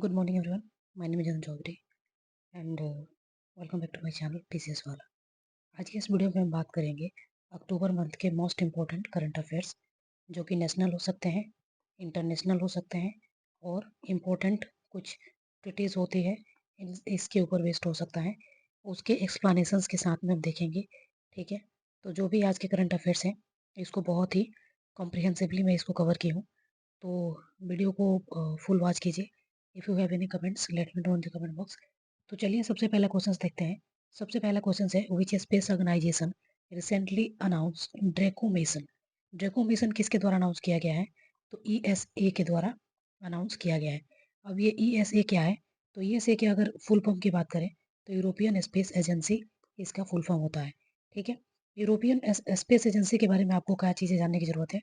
Good morning everyone. My name is Anand Chaudhary and welcome back to my channel PCS वाला। आज की इस video में हम बात करेंगे अक्टूबर मंथ के मोस्ट इम्पोर्टेंट करंट अफेयर्स, जो कि नेशनल हो सकते हैं, इंटरनेशनल हो सकते हैं और इम्पोर्टेंट कुछ ट्रिटीज होती है इसके ऊपर बेस्ड हो सकता है। उसके एक्सप्लेनेशंस के साथ में हम देखेंगे। ठीक है, तो जो भी आज के करंट अफेयर्स हैं इसको बहुत ही कॉम्प्रिहेंसिवली मैं इसको कवर की हूँ, तो वीडियो को फुल वॉच कीजिए। If you have any comments let me know in the comment box. तो चलिए सबसे पहला क्वेश्चन देखते हैं। सबसे पहला क्वेश्चन है which space organization recently announce Draco mission. Draco mission किसके द्वारा अनाउंस किया गया है? तो ईएसए के द्वारा अनाउंस किया गया है। अब ये ईएसए क्या है? तो ईएसए के अगर फुल फॉर्म की बात करें तो यूरोपियन स्पेस एजेंसी इसका फुल फॉर्म होता है। ठीक है, यूरोपियन स्पेस एजेंसी के बारे में आपको क्या चीज़ें जानने की जरूरत है?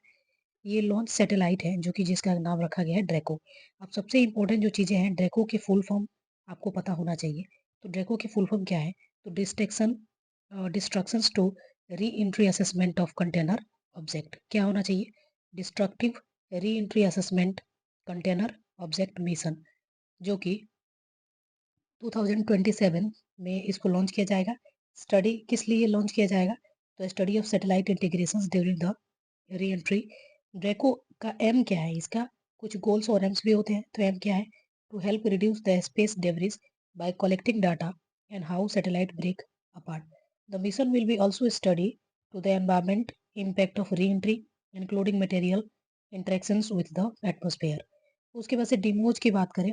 ये लॉन्च सैटेलाइट है जो कि जिसका नाम रखा गया है ड्रैको। अब सबसे इंपॉर्टेंट जो चीज़ें हैं, ड्रैको के फुल फॉर्म आपको पता होना चाहिए। तो ड्रैको की फुल फॉर्म क्या है? तो destructions to reentry assessment of container object. क्या होना चाहिए? Destructive reentry assessment container object mission, जो कि 2027 में इसको लॉन्च किया जाएगा। स्टडी किस लिए लॉन्च किया जाएगा? तो study of satellite integrations during the re entry. Draco का एम क्या है? इसका कुछ गोल्स और एम्स भी होते हैं। तो एम क्या है? To help reduce the space debris by collecting data and how satellite break apart. The mission will be also study to the environment impact of reentry including material interactions with the atmosphere. उसके बाद से डिमोज की बात करें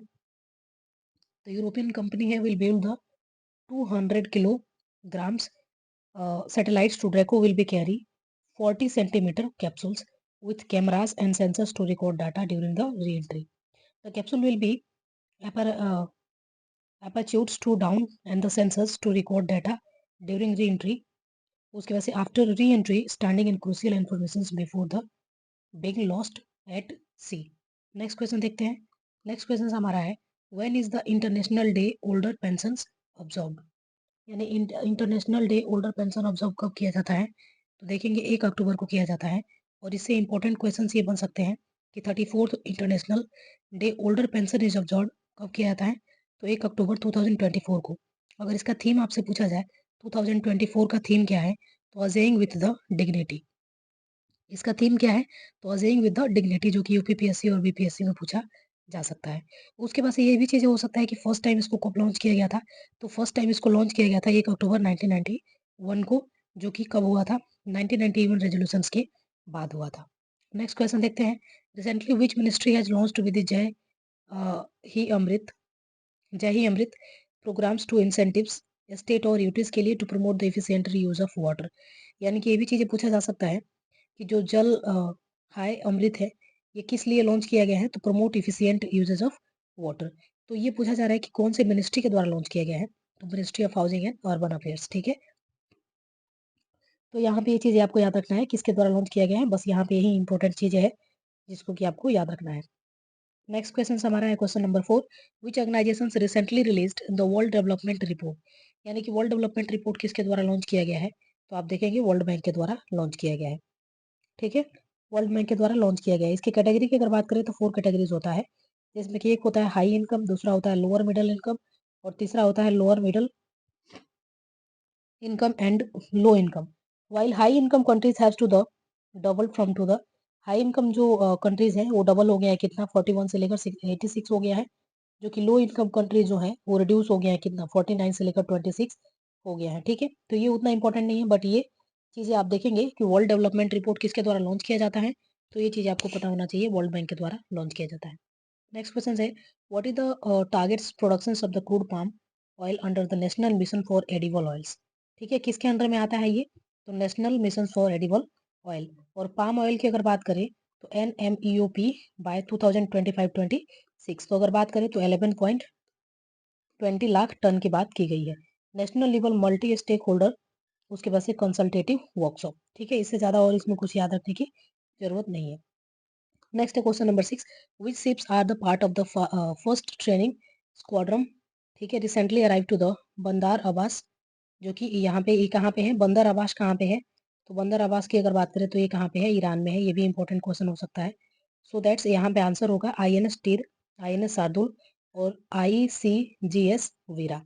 तो European company है will build the 200 kilograms satellites to Draco will be carry 40 centimeter capsules with cameras and sensors to record data during the re-entry. The capsule will be apertures to down and the sensors to record data during re-entry. उसके बाद से after re-entry standing in crucial information before the being lost at sea. Next question देखते हैं। Next question हमारा है when is the international day older pensions observed. यानी international day older pension observe कब किया जाता है? तो देखेंगे 1 अक्टूबर को किया जाता है। और इससे इंपॉर्टेंट क्वेश्चन ये बन सकते हैं कि 34th international day older pension is observe कब किया जाता है? तो 1 अक्टूबर 2024 को। अगर इसका थीम आपसे पूछा जाए 2024 का थीम क्या है? तो अजेइंग विथ द डिग्निटी। इसका थीम क्या है? तो अजेइंग विद द डिग्निटी, जो कि यूपीपीएससी और बीपीएससी में पूछा जा सकता है। उसके बाद से ये भी चीज़ें हो सकता है कि फर्स्ट टाइम इसको कब लॉन्च किया गया था? तो फर्स्ट टाइम इसको लॉन्च किया गया था 1 अक्टूबर 1991 को, जो कि कब हुआ था? 1991 रेजोल्यूशंस के बाद हुआ था। नेक्स्ट क्वेश्चन देखते हैं। Recently which ministry has launched with he Amrit Jai Hi Amrit programs to incentives state और यूटीज के लिए to promote the efficient use of water. यानी कि ये भी चीज़ें पूछा जा सकता है कि जो जल हाय अमृत है ये किस लिए लॉन्च किया गया है? तो promote efficient usages of water. तो ये पूछा जा रहा है कि कौन से मिनिस्ट्री के द्वारा लॉन्च किया गया है? तो ministry of housing and urban affairs. ठीक है, तो यहाँ पे ये चीज़ें आपको याद रखना है किसके द्वारा लॉन्च किया गया है। बस यहाँ पे यही इंपॉर्टेंट चीज़ें है जिसको कि आपको याद रखना है। नेक्स्ट क्वेश्चन हमारा है question number 4। Which organization recently released the world development report. यानी कि वर्ल्ड डेवलपमेंट रिपोर्ट किसके द्वारा लॉन्च किया गया है? तो आप देखेंगे वर्ल्ड बैंक के द्वारा लॉन्च किया गया है। ठीक है, वर्ल्ड बैंक के द्वारा लॉन्च किया गया है। इसकी कैटेगरी की अगर बात करें तो 4 कैटेगरीज होता है, जिसमें कि एक होता है हाई इनकम, दूसरा होता है लोअर मिडिल इनकम और तीसरा होता है lower middle income and low income. While high income countries has to the double from to the high income जो कंट्रीज हैं वो डबल हो गया है कितना 41 से लेकर 86 हो गया है, जो कि लो इनकम कंट्रीज जो है वो रिड्यूस हो गया है कितना 49 से लेकर 26 हो गया है। ठीक है, तो ये उतना इंपॉर्टेंट नहीं है, बट ये चीजें आप देखेंगे कि वर्ल्ड डेवलपमेंट रिपोर्ट किसके द्वारा लॉन्च किया जाता है, तो ये चीज आपको पता होना चाहिए वर्ल्ड बैंक के द्वारा लॉन्च किया जाता है। नेक्स्ट क्वेश्चन है what is the targets production of the crude palm oil under the national mission for edible oils. ठीक है, किसके अंडर में आता है ये? तो national mission for edible oil. और पाम ऑयल की अगर बात करें तो NMEOP बाय 2025-26। तो अगर बात करें तो 11.20 लाख टन की बात की गई है। National level multi stakeholder उसके बाद से कंसल्टेटिव वर्कशॉप। ठीक है, इससे ज्यादा और इसमें कुछ याद रखने की जरूरत नहीं है। नेक्स्ट है question number 6। Which ships are the part of the first training squadron. ठीक है, recently arrive to the Bandar Abbas, जो कि यहाँ पे ये कहाँ पे है? बंदर अब्बास कहाँ पे है? तो बंदर अब्बास की अगर बात करें तो ये कहाँ पे है? ईरान में है। ये भी इंपॉर्टेंट क्वेश्चन हो सकता है। सो दैट्स यहाँ पे आंसर होगा INS तीर, INS शार्दुल और ICGS वीरा।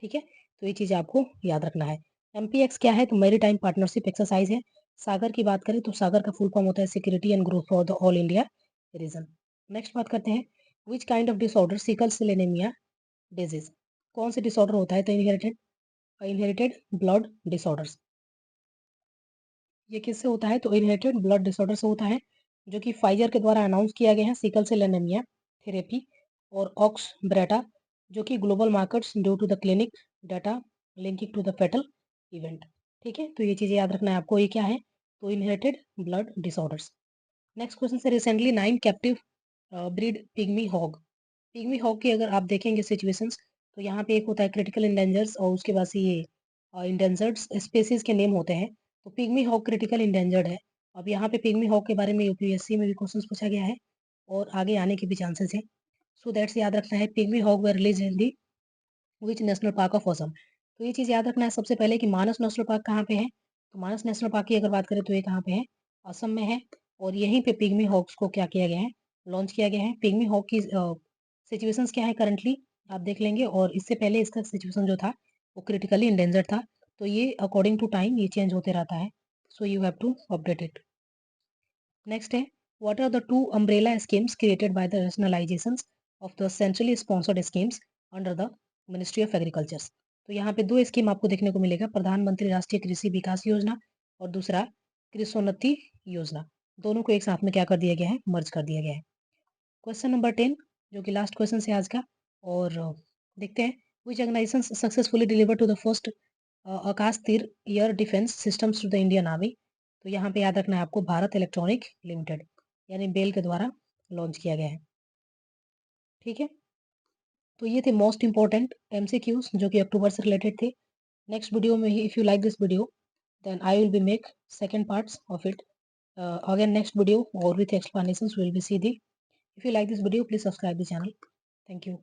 ठीक है, तो ये चीज़ आपको याद रखना है। MPX क्या है? तो मैरीटाइम पार्टनरशिप एक्सरसाइज है। सागर की बात करें तो सागर का फुल फॉर्म होता है security and growth for the all India region. Next बात करते हैं, which kind of disorder sickle cell anaemia disease, कौन से डिसऑर्डर होता है? तो इनहेरिटेड ब्लड डिसऑर्डर्स। ये किससे होता है? तो इनहेरिटेड ब्लड डिसऑर्डर से होता है, जो कि फाइजर के द्वारा अनाउंस किया गया है, सिकल सेल एनीमिया थेरेपी और ऑक्स ब्रेटा, जो कि global markets due to the clinic data linking to the fetal event. ठीक है, तो ये चीज़ें याद रखना है आपको। ये क्या है? तो inherited blood disorders. Next question से, recently 9 captive breed pygmy hog. Pygmy hog की अगर आप देखेंगे सिचुएशंस, तो यहाँ पे एक होता है क्रिटिकल इंडेंजर्स और उसके बाद से ये इंडेंजर्ड स्पेसीज के नेम होते हैं। तो पिग्मी हॉग क्रिटिकल इंडेंजर्ड है। अब यहाँ पे पिग्मी हॉग के बारे में यूपीएससी में भी क्वेश्चन पूछा गया है और आगे आने के भी चांसेस है। सो दैट्स याद रखना है, pygmy hog were release in the which national park of Assam. तो ये चीज़ याद रखना है सबसे पहले कि मानस नेशनल पार्क कहाँ पे है? तो मानस नेशनल पार्क की अगर बात करें तो ये कहाँ पे है? असम में है। और यहीं पे पिग्मी हॉग्स को क्या किया गया है? लॉन्च किया गया है। पिग्मी हॉग की सिचुएशंस क्या है करंटली, आप देख लेंगे। और इससे पहले इसका सिचुएशन जो था वो क्रिटिकली इंडेंजर्ड था। तो ये अकॉर्डिंग टू टाइम ये चेंज होते रहता है, so you have to update it. Next है, what are the two umbrella schemes created by the rationalisations of the centrally sponsored schemes under the ministry of agriculture. तो यहाँ पे दो scheme आपको देखने को मिलेगा, प्रधानमंत्री राष्ट्रीय कृषि विकास योजना और दूसरा कृषोन्नति योजना। दोनों को एक साथ में क्या कर दिया गया है? मर्ज कर दिया गया है। क्वेश्चन नंबर 10, जो कि लास्ट क्वेश्चन है आज का, और देखते हैं, which organisation successfully deliver to the first Akash Teer air defence systems to the Indian army. तो यहाँ पे याद रखना है आपको, भारत इलेक्ट्रॉनिक लिमिटेड यानी बेल के द्वारा लॉन्च किया गया है। ठीक है, तो ये थे मोस्ट इंपॉर्टेंट MCQs जो कि अक्टूबर से रिलेटेड थे। नेक्स्ट वीडियो में ही, if you like this video, then I will be make second parts of it. Again next video or with explanations will be see the. If you like this video, please subscribe the channel. Thank you.